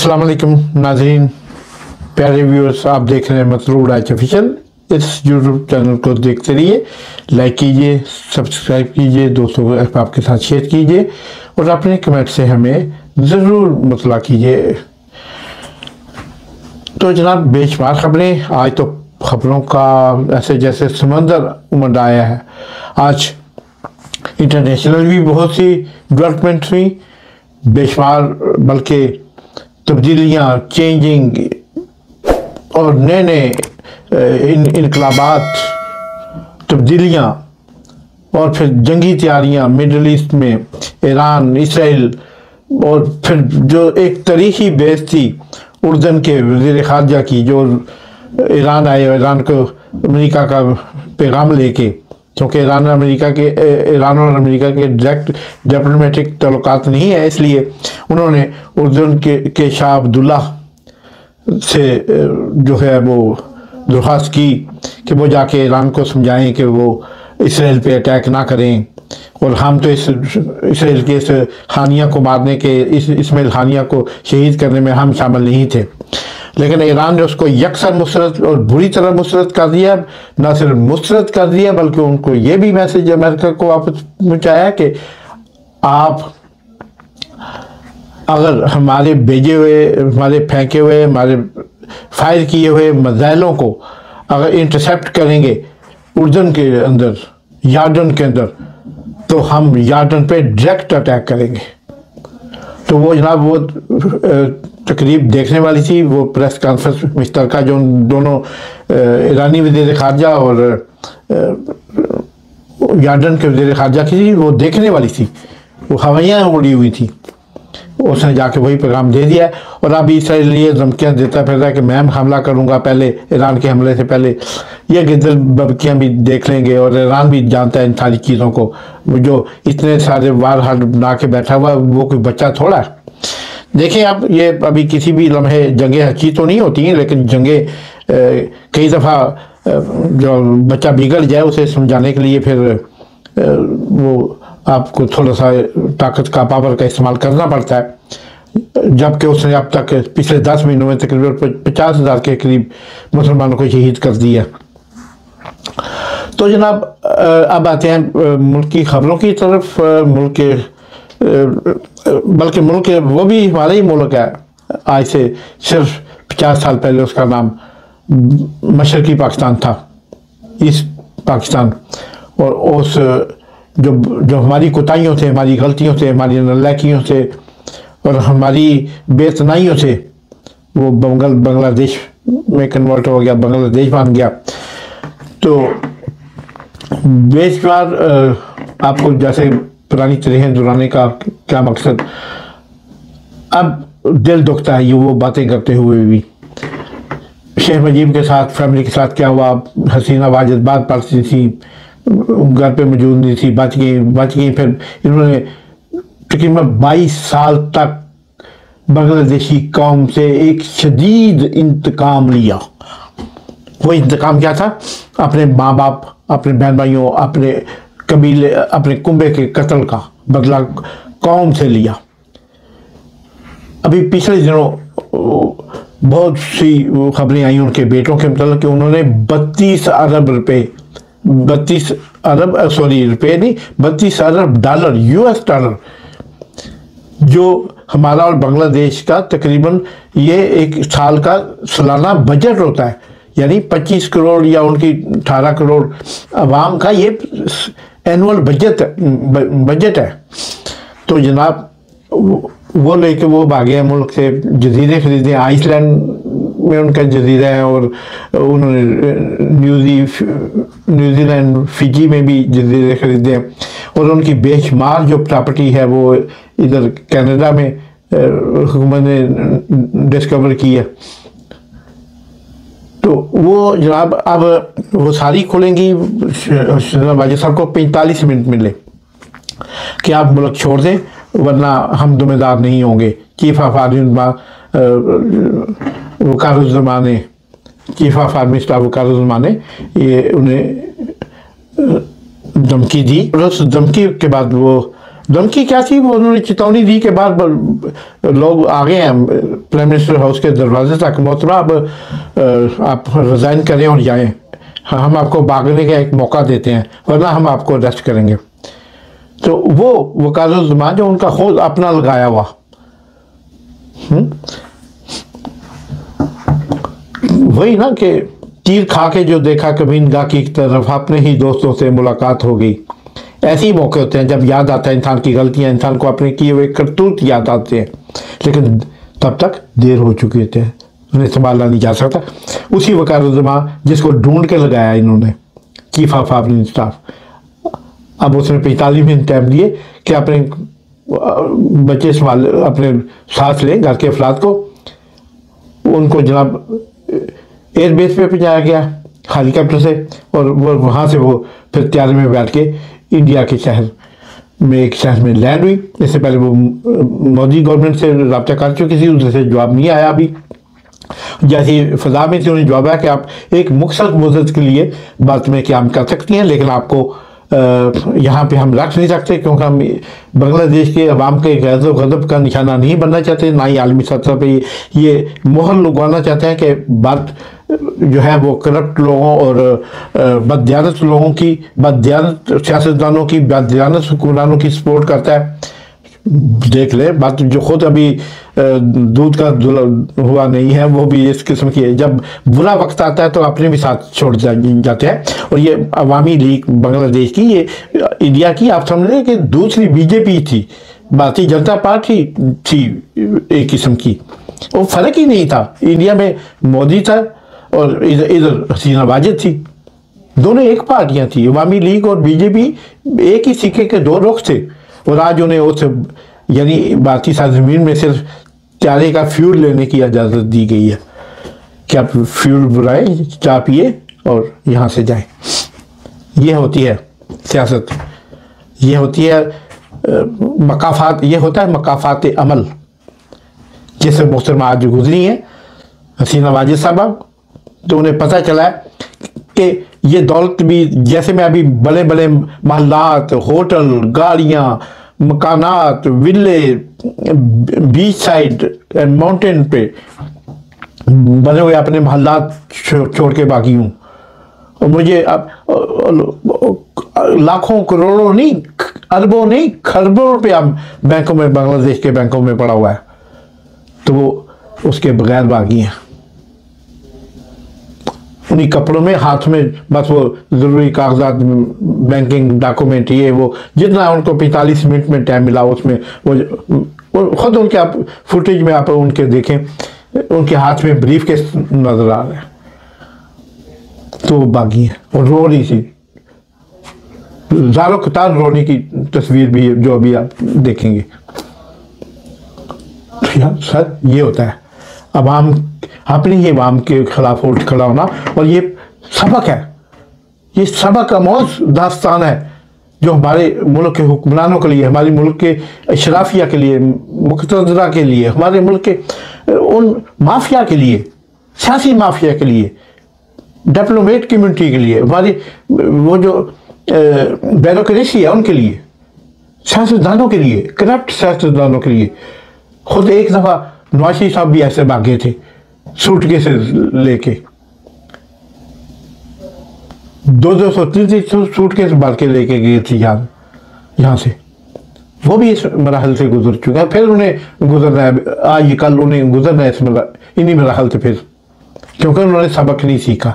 अस्सलाम वालेकुम नाज़रीन, प्यारे व्यूअर्स, आप देख रहे हैं मतलूब राइट ऑफिशियल। इस यूट्यूब चैनल को देखते रहिए, लाइक कीजिए, सब्सक्राइब कीजिए, दोस्तों को आपके साथ शेयर कीजिए और अपने कमेंट से हमें ज़रूर मुतला कीजिए। तो जनाब, बेशुमार खबरें, आज तो खबरों का ऐसे जैसे समंदर उमड़ आया है। आज इंटरनेशनल भी बहुत सी डेवलपमेंट हुई, बेशुमार, बल्कि तब्दीलियाँ, चेंजिंग और नए नए इनकलाबात, तब्दीलियाँ और फिर जंगी तैयारियाँ मिडल ईस्ट में, ईरान, इसराइल, और फिर जो एक तारीखी बेस थी उर्दन के वज़ीर ख़ारजा की, जो ईरान आए, ईरान को अमेरिका का पैगाम लेके, क्योंकि ईरान और अमेरिका के डायरेक्ट डिप्लोमेटिक ताल्लुकात नहीं है, इसलिए उन्होंने उर्दन के शाह अब्दुल्ला से जो है वो दरख्वास्त की कि वो जाके ईरान को समझाएं कि वो इसराइल पे अटैक ना करें, और हम तो इस इसराइल के इस हानिया को मारने के, इस्माइल हानिया को शहीद करने में हम शामिल नहीं थे। लेकिन ईरान ने उसको यकसर मुस्तरद और बुरी तरह मुस्तरद कर दिया। न सिर्फ मुस्तरद कर दिया, बल्कि उनको ये भी मैसेज अमेरिका को वापस पहुँचाया कि आप अगर हमारे भेजे हुए, हमारे फेंके हुए, हमारे फायर किए हुए मिसाइलों को अगर इंटरसेप्ट करेंगे उर्दन के अंदर, यार्डन के अंदर, तो हम यार्डन पे डायरेक्ट अटैक करेंगे। तो वो जनाब, वो तकरीब देखने वाली थी, वो प्रेस कॉन्फ्रेंस मुश्तरका जो दोनों ईरानी वज़ीर ख़ारजा और यार्डन के वज़ीर ख़ारजा की थी, वो देखने वाली थी। वो हवाइयाँ उड़ी हुई थी, उसने जाके वही पैगाम दे दिया। और अभी इसराइल ये धमकियाँ देता फिर रहा है कि मैं हमला करूँगा पहले, ईरान के हमले से पहले। ये गिद्दर बबकियाँ भी देख लेंगे, और ईरान भी जानता है इन सारी चीज़ों को। जो इतने सारे वार हाल बना के बैठा हुआ, वो कोई बच्चा थोड़ा है। देखिए, अब ये अभी किसी भी लम्हे जंगें अच्छी तो नहीं होती हैं, लेकिन जंगें कई दफ़ा जो बच्चा बिगड़ जाए उसे समझाने के लिए फिर वो आपको थोड़ा सा ताकत का, पावर का इस्तेमाल करना पड़ता है। जबकि उसने अब तक पिछले 10 महीनों में तकरीबन 50,000 के करीब मुसलमानों को शहीद कर दिया। तो जनाब, अब आते हैं मुल्क की खबरों की तरफ। मुल्क के, बल्कि मुल्क के, वो भी हमारा ही मुल्क है। आज से सिर्फ 50 साल पहले उसका नाम मशरकी पाकिस्तान था, ईस्ट पाकिस्तान। और उस जो हमारी कोताहियों से, हमारी गलतियों से, हमारी नालायकियों से और हमारी बेतनाइयों से वो बांग्लादेश में कन्वर्ट हो गया, बांग्लादेश बन गया। तो बेशुमार आपको जैसे पुरानी तरीक़ें दोहराने का क्या मकसद, अब दिल दुखता है ये वो बातें करते हुए भी। शेख मुजीब के साथ, फैमिली के साथ क्या हुआ, हसीना वाजिद बात पढ़ती थी, घर पे मौजूद नहीं थी, बच गई। फिर इन्होंने तकरीबन 22 साल तक बांग्लादेशी कौम से एक शदीद इंतकाम लिया। वो इंतकाम क्या था? अपने माँ बाप, अपने बहन भाइयों, अपने कबीले, अपने कुंबे के कत्ल का बदला कौम से लिया। अभी पिछले दिनों बहुत सी खबरें आई उनके बेटों के मतलब कि उन्होंने 32 अरब रुपए, 32 अरब डॉलर, US डॉलर, जो हमारा और बांग्लादेश का तकरीबन ये एक साल का सालाना बजट होता है, यानी 25 करोड़ या उनकी 18 करोड़ अवाम का ये एनुअल बजट है। तो जनाब, वो लेके वो भागे मुल्क से, जजीरे खरीदे। आइसलैंड में उनका जजीरा है, और उन्होंने न्यूजीलैंड, फिजी में भी जजीरे खरीदे, और उनकी बेशुमार जो प्रॉपर्टी है वो इधर कनाडा में हुकूमत ने डिस्कवर की है। तो वो जनाब, अब वो सारी खुलेंगी। वाजिद साहब को 45 मिनट मिले कि आप मुल्क छोड़ दें, वरना हम जिम्मेदार नहीं होंगे। चीफ ऑफ आर्मी वकारुज़्ज़मान ने, चीफ ऑफ आर्मी स्टाफ वकारुज़्ज़मान ने ये उन्हें धमकी दी। और उस धमकी के बाद वो धमकी क्या थी, वो उन्होंने चेतावनी दी के बाद लोग आ गए हैं प्राइम मिनिस्टर हाउस के दरवाजे तक, मोहतरमा अब आप रिजाइन करें और जाएं, हम आपको भागने का एक मौका देते हैं वरना हम आपको अरेस्ट करेंगे। तो वो वकालत-उल-ज़मान जो उनका खुद अपना लगाया हुआ, वही ना कि तीर खा के जो देखा कमीनगाह की तरफ, अपने ही दोस्तों से मुलाकात हो गई। ऐसे ही मौके होते हैं जब याद आता है इंसान की गलतियां, इंसान को अपने किए हुए करतूत याद आते हैं, लेकिन तब तक देर हो चुकी होती है, उन्हें संभाला नहीं जा सकता। उसी वकालत-उल-ज़मान जिसको ढूंढ के लगाया इन्होंने, चीफ ऑफ ऑपरेशन स्टाफ, अब उसने 45 मिनट टाइम दिए कि अपने बच्चे संभाल, अपने साथ ले घर के अफराद को, उनको जनाब एयरबेस पे पहुंचाया गया हेलीकॉप्टर से, और वो वहाँ से वो फिर तैयारी में बैठ के इंडिया के शहर में, एक शहर में लैंड हुई। इससे पहले वो मोदी गवर्नमेंट से रब्ता कर चुकी थी, उधर से जवाब नहीं आया अभी। जैसे फजा में से उन्हें जवाब आया कि आप एक मुख्तसर मुद्दत के लिए बात में क्याम कर सकती हैं, लेकिन आपको यहाँ पे हम रख नहीं सकते, क्योंकि हम बांग्लादेश के अवाम के गैज़ो गज़ब का निशाना नहीं बनना चाहते, ना ही आलमी सतह पे ये मोहर लगवाना चाहते हैं कि बात जो है वो करप्ट लोगों और बददियानत लोगों की, बददियानत सियासतदानों की, बददियानत हुक्मरानों की सपोर्ट करता है। देख ले बात जो खुद अभी दूध का हुआ नहीं है, वो भी इस किस्म की है। जब बुरा वक्त आता है तो अपने भी साथ छोड़ जाते हैं। और ये अवामी लीग बांग्लादेश की, ये इंडिया की, आप समझ लें कि दूसरी बीजेपी थी, भारतीय जनता पार्टी थी एक किस्म की, वो फर्क ही नहीं था। इंडिया में मोदी था और इधर हसीना वाजिद थी, दोनों एक पार्टियां थी। अवामी लीग और बीजेपी एक ही सिक्के के दो रुख थे, और आज उन्हें उस यानी भारतीय सरजमीन में सिर्फ चारे का फ्यूल लेने की इजाज़त दी गई है कि आप फ्यूल बुलाए, चाय पिए और यहाँ से जाएं। ये होती है सियासत, ये होती है मकाफात, ये होता है मकाफात अमल, जिससे मोहतरमा आज गुजरी हैं हसीना वाजिद साहबा। तो उन्हें पता चला है कि ये दौलत भी, जैसे मैं अभी बड़े बड़े महल्लात, होटल, गाड़ियाँ, मकानात, विले, बीच साइड एंड माउंटेन पे बने हुए अपने महल्लात छोड़ के बाकी हूँ, और मुझे अब लाखों करोड़ों नहीं, अरबों नहीं, खरबों रुपया बैंकों में, बांग्लादेश के बैंकों में पड़ा हुआ है, तो वो उसके बगैर बागी हैं। उन्हीं कपड़ों में, हाथ में बस वो ज़रूरी कागजात, बैंकिंग डॉक्यूमेंट, ये वो जितना उनको 45 मिनट में टाइम मिला उसमें वो खुद उनके, आप फुटेज में आप उनके देखें, उनके हाथ में ब्रीफ केस नजर आ रहे हैं, तो वो बागी हैं और रो रही थी, ज़ारो कतार रोने की तस्वीर भी जो अभी आप देखेंगे। तो यार सर ये होता है अवाम, अपनी ही अवाम के खिलाफ उठ खड़ा होना, और ये सबक है, ये सबक अमोज़ दास्तान है जो हमारे मुल्क के हुक्मरानों के लिए, हमारे मुल्क के अशराफिया के लिए, मुक़तदरा के लिए, हमारे मुल्क के उन माफिया के लिए, सियासी माफिया के लिए, डिप्लोमेट कम्युनिटी के लिए, हमारी वो जो ब्यूरोक्रेसी है उनके लिए, सियासतदानों के लिए, करप्ट सियासतदानों के लिए। खुद एक दफ़ा नवाज शरीफ साहब भी ऐसे भागे थे सूटकेस लेके, 200-300 सूटकेस भर के लेके गए थे यहाँ से। वो भी इस मराहल से गुजर चुके हैं, फिर उन्हें गुजरना है, आज कल उन्हें गुजरना है इन्हीं मराहल से फिर, क्योंकि उन्होंने सबक नहीं सीखा।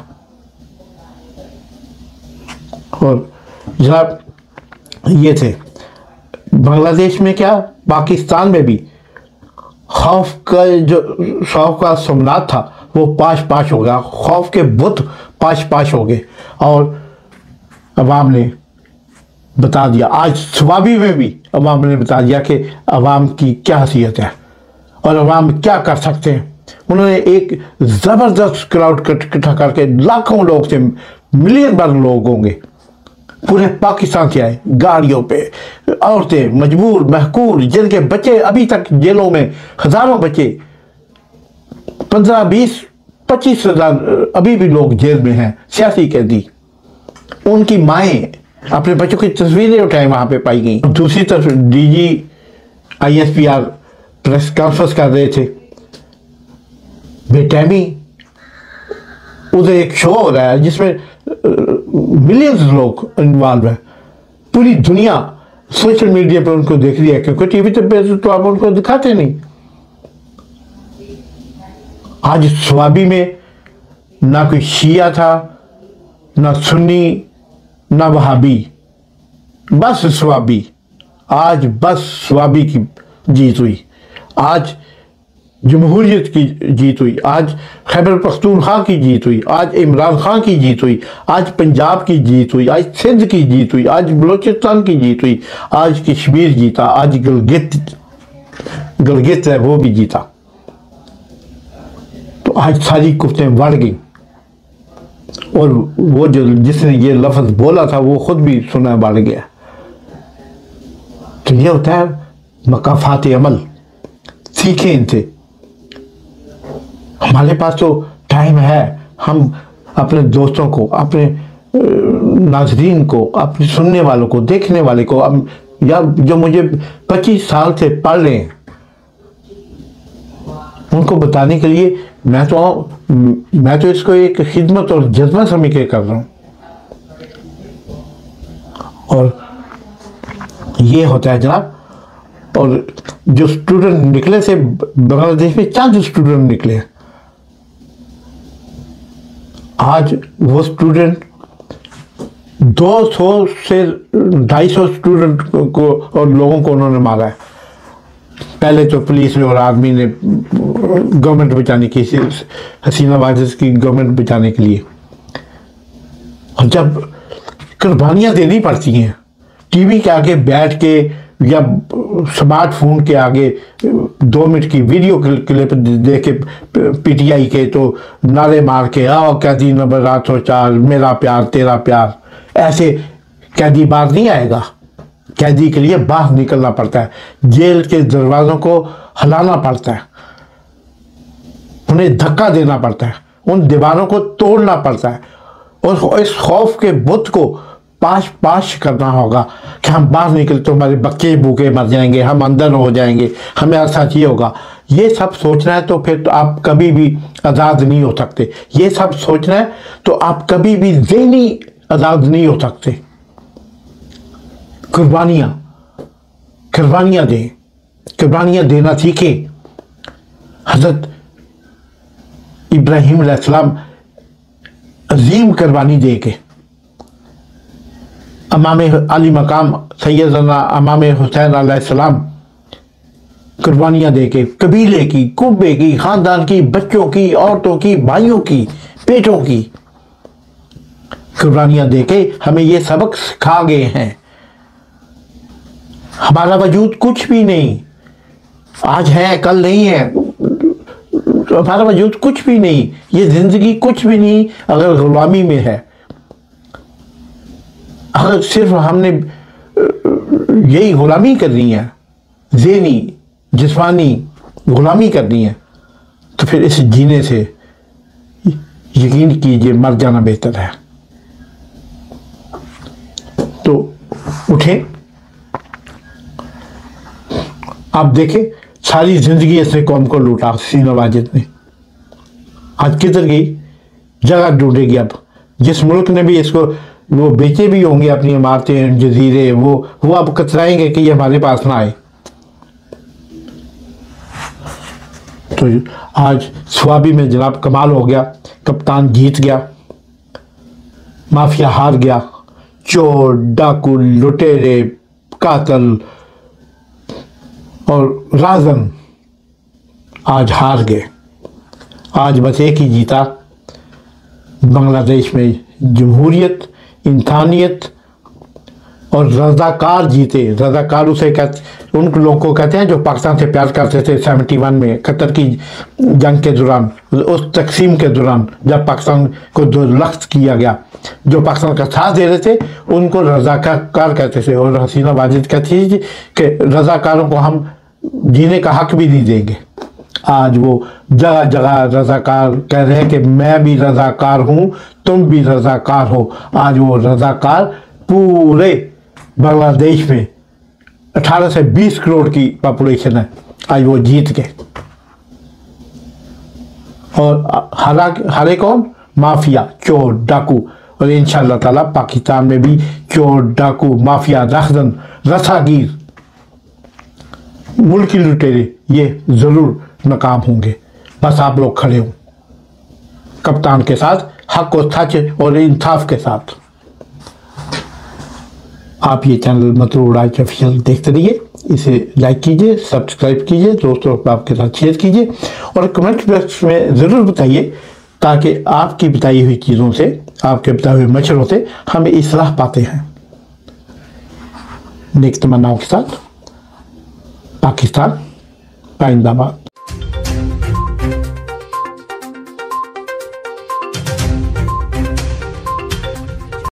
और जनाब ये थे बांग्लादेश में, क्या पाकिस्तान में भी खौफ का जो खौफ का सोमनाथ था वो पाश पाश हो गया, खौफ के बुत पाश पाश हो गए, और अवाम ने बता दिया, आज स्वाबी में भी अवाम ने बता दिया कि अवाम की क्या हैसियत है और अवाम क्या कर सकते हैं। उन्होंने एक ज़बरदस्त क्राउड इकट्ठा करके, लाखों लोग थे, मिलियन भर लोग होंगे, पूरे पाकिस्तान से आए गाड़ियों पे, औरतें मजबूर महकूर, जिनके बच्चे अभी तक जेलों में, हजारों बच्चे, 15-20-25 हजार अभी भी लोग जेल में हैं, सियासी कैदी, उनकी माएँ अपने बच्चों की तस्वीरें उठाई वहां पे पाई गई। दूसरी तरफ डीजी ISPR प्रेस कॉन्फ्रेंस कर रहे थे, बेटैमी उधर एक शो हो रहा है जिसमें मिलियंस लोग इन्वॉल्व है, पूरी दुनिया सोशल मीडिया पे उनको देख रही है, क्योंकि टीवी पे तो आप उनको दिखाते नहीं। आज स्वाबी में ना कोई शिया था, ना सुन्नी, ना वहाबी, बस स्वाबी। आज बस स्वाबी की जीत हुई, आज जमहूरियत की जीत हुई, आज खैबर पख्तूनख्वा की जीत हुई, आज इमरान खान की जीत हुई, आज पंजाब की जीत हुई, आज सिंध की जीत हुई, आज बलोचिस्तान की जीत हुई, आज कश्मीर जीता, आज गिलगित है वो भी जीता। तो आज सारी कुफ्तें बढ़ गई, और वो जो जिसने ये लफ्ज बोला था वो खुद भी सुना बढ़ गया। तो ये होता है मकाफात अमल, सीखें इनसे। हमारे पास तो टाइम है, हम अपने दोस्तों को, अपने नाजरीन को, अपने सुनने वालों को, देखने वाले को, या जो मुझे 25 साल से पढ़ रहे हैं, उनको बताने के लिए मैं तो इसको एक खिदमत और जज्बा समझ के कर रहा हूँ। और ये होता है जनाब। और जो स्टूडेंट निकले थे बांग्लादेश में, चंद स्टूडेंट निकले, आज वो स्टूडेंट 200 से 250 स्टूडेंट को और लोगों को उन्होंने मारा है। पहले तो पुलिस ने और आर्मी ने गवर्नमेंट बचाने की, हसीना वाजिद की गवर्नमेंट बचाने के लिए। और जब कुर्बानियाँ देनी पड़ती हैं टीवी के आगे बैठ के या स्मार्टफोन के आगे 2 मिनट की वीडियो क्लिप देख के PTI के तो नारे मार के आओ कैदी नंबर 804 मेरा प्यार तेरा प्यार, ऐसे कैदी बाहर नहीं आएगा। कैदी के लिए बाहर निकलना पड़ता है, जेल के दरवाज़ों को हिलाना पड़ता है, उन्हें धक्का देना पड़ता है, उन दीवारों को तोड़ना पड़ता है, और इस खौफ के बुत को पाश करना होगा कि हम बाहर निकले तो हमारे बच्चे भूखे मर जाएंगे, हम अंदर हो जाएंगे, हमें साथ ये होगा। ये सब सोचना है तो फिर तो आप कभी भी आज़ाद नहीं हो सकते। ये सब सोचना है तो आप कभी भी ज़हनी आज़ाद नहीं हो सकते। कुर्बानियाँ दें, कुर्बानियाँ देना सीखें। हज़रत इब्राहीम अलैहिस्सलाम अजीम कुर्बानी दे के इमाम अली मकाम सैयदना इमाम हुसैन अलैहिस्सलाम कुर्बानियाँ दे के कबीले की, कुब्बे की, ख़ानदान की, बच्चों की, औरतों की, भाइयों की, बेटों की कुर्बानियाँ दे के हमें ये सबक सिखा गए हैं। हमारा वजूद कुछ भी नहीं, आज है कल नहीं है, हमारा वजूद कुछ भी नहीं, ये ज़िंदगी कुछ भी नहीं अगर गुलामी में है। अगर सिर्फ हमने यही गुलामी करनी है, ज़हनी जिस्मानी गुलामी करनी है, तो फिर इस जीने से यकीन कीजिए मर जाना बेहतर है। तो उठें, आप देखें सारी ज़िंदगी ऐसे कौम को लूटा हसीना वाजिद ने, आज किधर गई, जगह ढूंढेगी। अब जिस मुल्क ने भी इसको वो बेचे भी होंगे अपनी इमारतें जजीरे, वो अब कतराएंगे कि ये हमारे पास ना आए। तो आज स्वाबी में जनाब कमाल हो गया, कप्तान जीत गया, माफिया हार गया, चोर डाकू लुटेरे कातल और राजन आज हार गए। आज बस एक ही जीता, बांग्लादेश में जमहूरियत, इंसानियत और रज़ाकार जीते। रज़ाकार उसे कहते, उन लोगों को कहते हैं जो पाकिस्तान से प्यार करते थे 71 में कतर की जंग के दौरान, उस तकसीम के दौरान जब पाकिस्तान को दुर्लख्त किया गया, जो पाकिस्तान का साथ दे रहे थे उनको रज़ाकार कहते थे। और हसीना वाजिद कहती थी कि रज़ाकारों को हम जीने का हक भी नहीं देंगे। आज वो जगह जगह रज़ाकार कह रहे हैं कि मैं भी रज़ाकार हूँ, तुम भी रज़ाकार हो। आज वो रज़ाकार पूरे बांग्लादेश में 18 से 20 करोड़ की पॉपुलेशन है, आज वो जीत गए। और हारे कौन? माफिया, चोर, डाकू। और इंशाअल्लाह ताला पाकिस्तान में भी चोर, डाकू, माफिया, रखदन, रसागीर, मुल्की लुटेरे ये जरूर नाकाम होंगे। बस आप लोग खड़े हो कप्तान के साथ, हक और सच और इंसाफ के साथ। आप ये चैनल मसरूर राज ऑफिशियल देखते रहिए, इसे लाइक कीजिए, सब्सक्राइब कीजिए, दोस्तों आपके साथ शेयर कीजिए और कमेंट बॉक्स में ज़रूर बताइए, ताकि आपकी बताई हुई चीज़ों से, आपके बताए हुए मशवरों से हम इस्लाह पाते हैं। नेक तमन्नाओं के साथ पाकिस्तान जिंदाबाद।